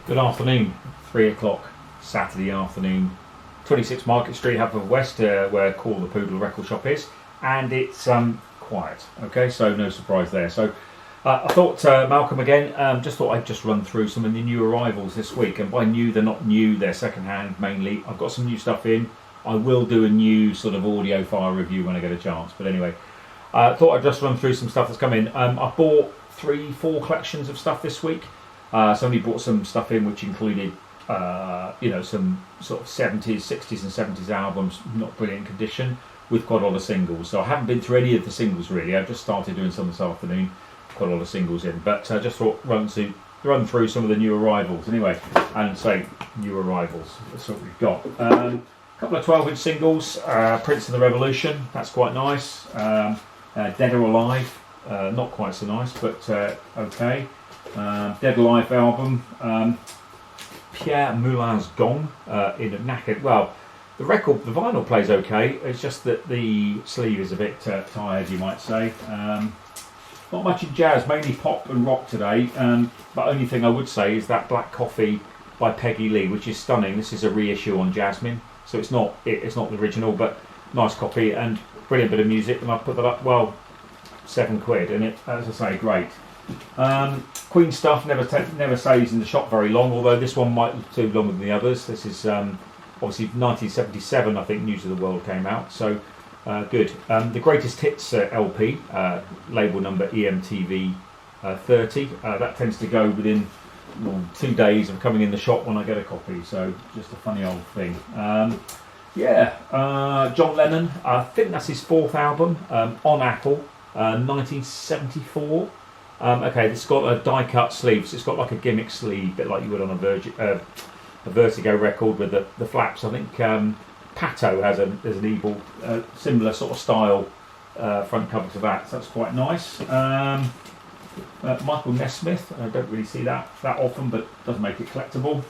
Good afternoon, 3 o'clock Saturday afternoon, 26 Market Street Haverfordwest, where Call the Poodle record shop is, and it's quiet, okay, so no surprise there. So I thought, Malcolm again, just thought I'd just run through some of the new arrivals this week, and by new, they're not new, they're second hand mainly. I've got some new stuff in. I will do a new sort of audio file review when I get a chance, but anyway, thought I'd just run through some stuff that's come in. I bought 3-4 collections of stuff this week. Somebody brought some stuff in which included, some sort of 70s, 60s and 70s albums, not brilliant condition, with quite a lot of singles. So I haven't been through any of the singles really. I've just started doing some this afternoon, quite a lot of singles in. But I just thought run through some of the new arrivals anyway, and say new arrivals. That's what we've got. A couple of 12-inch singles, Prince of the Revolution, that's quite nice. Dead or Alive, not quite so nice, but okay. Dead Alive album, Pierre Moulin's Gone in a knackered. Well, the vinyl plays okay. It's just that the sleeve is a bit tired, you might say. Not much in jazz, mainly pop and rock today. But only thing I would say is that Black Coffee by Peggy Lee, which is stunning. This is a reissue on Jasmine, so it's not the original, but nice copy and brilliant bit of music. And I put that up, well, £7, and it, as I say, great. Queen stuff never stays in the shop very long, although this one might be too longer than the others. This is obviously 1977, I think News of the World came out, so good. The Greatest Hits LP, label number EMTV 30, that tends to go within 2 days of coming in the shop when I get a copy, so just a funny old thing. John Lennon, I think that's his 4th album, on Apple, 1974. Okay, this has got a die-cut sleeve, so it's got like a gimmick sleeve, a bit like you would on a Vertigo record with the flaps. I think Pato has an evil, similar sort of style front cover to that, so that's quite nice. Michael Nesmith, I don't really see that often, but does make it collectible.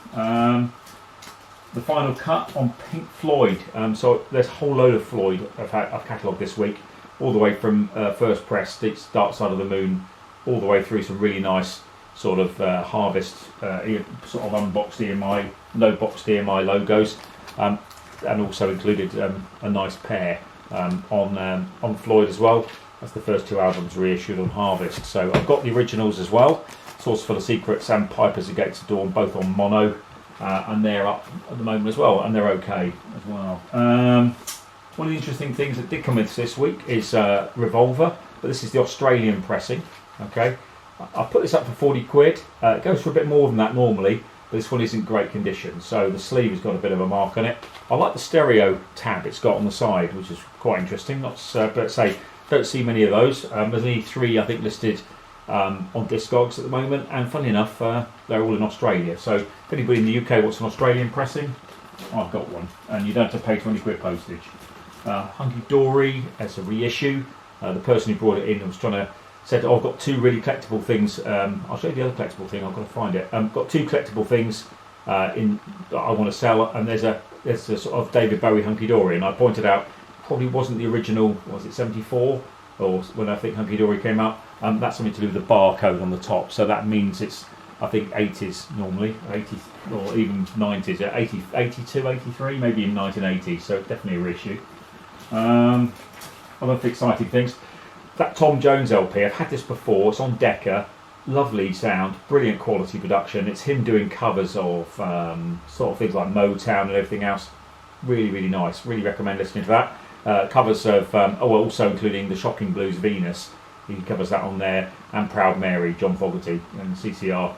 The Final Cut on Pink Floyd, so there's a whole load of Floyd I've catalogued this week, all the way from First Press, Dark Side of the Moon, all the way through some really nice sort of Harvest, sort of unboxed EMI, no boxed EMI logos, and also included a nice pair on Floyd as well. That's the first 2 albums reissued on Harvest. So I've got the originals as well, Source Full of Secrets and Pipers at Gates of Dawn, both on mono, and they're up at the moment as well, and they're okay as well. One of the interesting things that did come in this week is Revolver, but this is the Australian pressing. Okay, I put this up for £40. It goes for a bit more than that normally, but this one isn't great condition, so the sleeve has got a bit of a mark on it. I like the stereo tab it's got on the side, which is quite interesting. But say, don't see many of those. There's only 3, I think, listed on Discogs at the moment, and funny enough, they're all in Australia. So if anybody in the UK wants an Australian pressing, I've got one, and you don't have to pay £20 postage. Hunky Dory as a reissue. The person who brought it in was said, I've got 2 really collectible things. I'll show you the other collectible thing. I've got to find it. Got 2 collectible things that I want to sell, and there's a sort of David Bowie Hunky Dory, and I pointed out probably wasn't the original. Was it 74 or when I think Hunky Dory came out? That's something to do with the barcode on the top. So that means it's, I think, 80s normally, 80 or even 90s, 80, 82, 83, maybe in 1980. So definitely a reissue. Other exciting things. That Tom Jones LP, I've had this before, it's on Decca, lovely sound, brilliant quality production. It's him doing covers of sort of things like Motown and everything else. Really, really nice, really recommend listening to that. Covers of, also including the Shocking Blues Venus, he covers that on there, and Proud Mary, John Fogerty, and CCR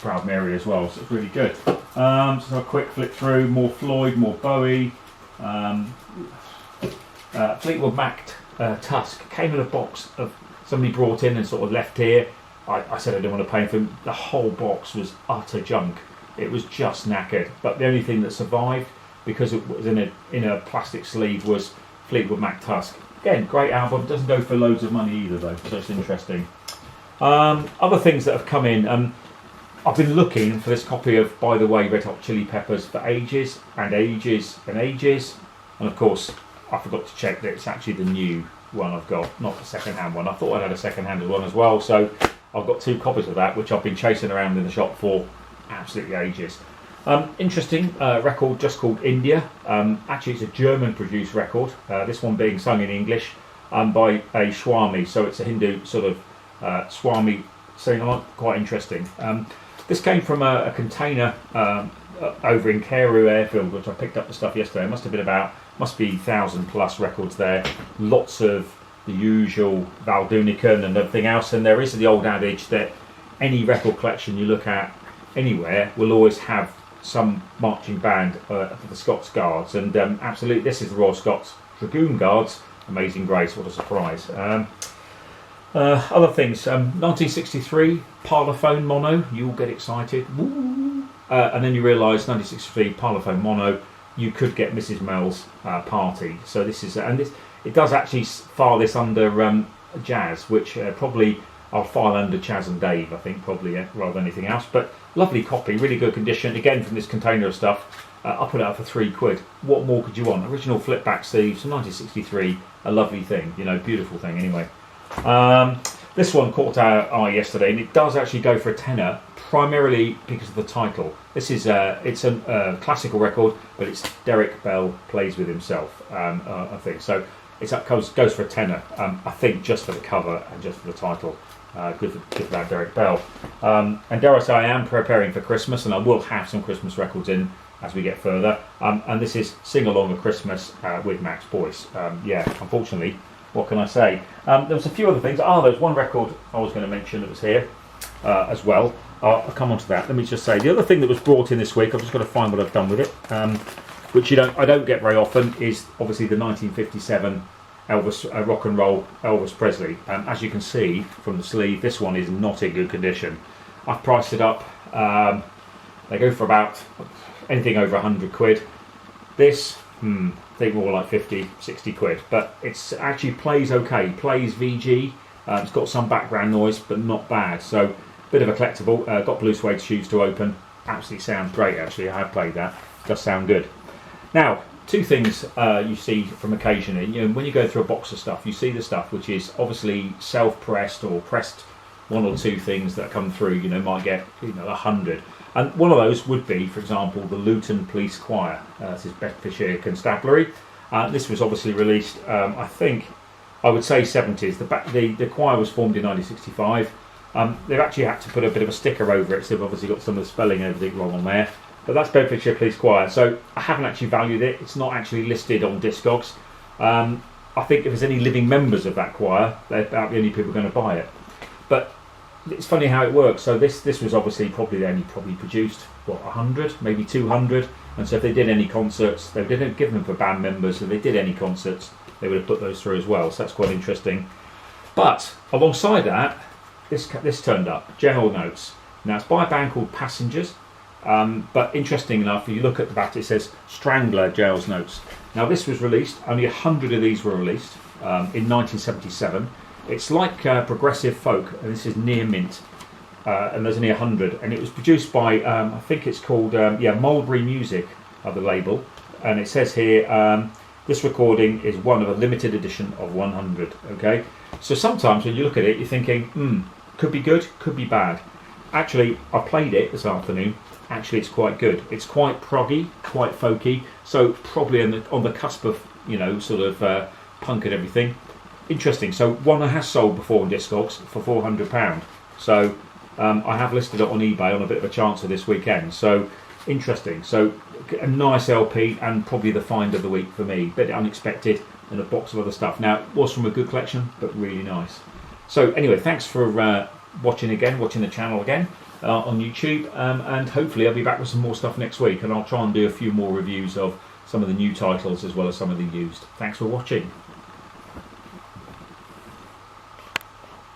Proud Mary as well, so it's really good. Just a quick flick through, more Floyd, more Bowie, Fleetwood Mac Tusk came in a box of somebody brought in and sort of left here. I said I didn't want to pay for them. The whole box was utter junk. It was just knackered. But the only thing that survived, because it was in a plastic sleeve, was Fleetwood Mac Tusk. Again, great album. Doesn't go for loads of money either though, so it's interesting. Other things that have come in. I've been looking for this copy of By the Way Red Hot Chili Peppers for ages and ages and ages, and of course I forgot to check that it's actually the new one I've got, not the second-hand one. I thought I'd had a second-hand one as well, so I've got 2 copies of that, which I've been chasing around in the shop for absolutely ages. Interesting record just called India. Actually, it's a German-produced record. This one being sung in English by a Swami, so it's a Hindu sort of Swami sing-along. Quite interesting. This came from a container over in Carew Airfield, which I picked up the stuff yesterday. It must be 1,000 plus records there. Lots of the usual Valdunican and everything else. And there is the old adage that any record collection you look at anywhere will always have some marching band for the Scots Guards. And absolutely, this is the Royal Scots Dragoon Guards. Amazing Grace, what a surprise. Other things, 1963 Parlophone mono, you'll get excited. Woo. And then you realise 1963 Parlophone mono, you could get Mrs. Mel's Party. So this is, and it does actually file this under jazz, which probably I'll file under Chaz and Dave, I think, probably rather than anything else. But lovely copy, really good condition. Again, from this container of stuff, I put it up for £3. What more could you want? Original flip back sleeves from 1963, a lovely thing, you know, beautiful thing anyway. This one caught our eye yesterday, and it does actually go for a tenner, primarily because of the title. This is it's a classical record, but it's Derek Bell plays with himself, I think. So it's goes for a tenner, I think, just for the cover and just for the title. Good for that Derek Bell. And dare I say, I am preparing for Christmas, and I will have some Christmas records in as we get further. And this is Sing Along at Christmas with Max Boyce. Yeah, unfortunately, what can I say? There was a few other things. There's one record I was going to mention that was here as well. I'll come on to that. Let me just say, the other thing that was brought in this week, I've just got to find what I've done with it, which I don't get very often, is obviously the 1957 Elvis rock and roll Elvis Presley. As you can see from the sleeve, this one is not in good condition. I've priced it up. They go for about anything over £100. This, I think more like 50, 60 quid. But it's actually plays okay. Plays VG. It's got some background noise, but not bad. So, bit of a collectible. Got blue suede shoes to open. Absolutely sounds great, actually. I have played that. Does sound good. Now, two things you see from occasionally. You know, when you go through a box of stuff, you see the stuff which is obviously self-pressed or pressed. One or two things that come through, you know, might get 100. And one of those would be, for example, the Luton Police Choir. This is Bedfordshire Constabulary. This was obviously released, I think, I would say 70s. The choir was formed in 1965. They've actually had to put a bit of a sticker over it, so they've obviously got some of the spelling and everything wrong on there. But that's Bedfordshire Police Choir. So I haven't actually valued it. It's not actually listed on Discogs. I think if there's any living members of that choir, they're about the only people going to buy it. But it's funny how it works. So this was obviously they only produced 100, maybe 200. And so if they did any concerts, they didn't give them for band members. If they did any concerts, they would have put those through as well. So that's quite interesting. But alongside that, this turned up. General Notes. Now it's by a band called Passengers. But interesting enough, if you look at the back, it says Strangler Jail's Notes. Now this was released. Only 100 of these were released in 1977. It's like progressive folk, and this is near mint, and there's only 100. And it was produced by, I think it's called, Mulberry Music, the label. And it says here, this recording is one of a limited edition of 100. Okay, so sometimes when you look at it, you're thinking, could be good, could be bad. Actually, I played it this afternoon. Actually, it's quite good. It's quite proggy, quite folky. So probably on the cusp of, sort of punk and everything. Interesting. So one has sold before on Discogs for £400. So I have listed it on eBay on a bit of a chancer this weekend. So interesting. So a nice LP and probably the find of the week for me. Bit unexpected, and a box of other stuff. Now it was from a good collection, but really nice. So anyway, thanks for watching the channel again on YouTube, and hopefully I'll be back with some more stuff next week, and I'll try and do a few more reviews of some of the new titles as well as some of the used. Thanks for watching.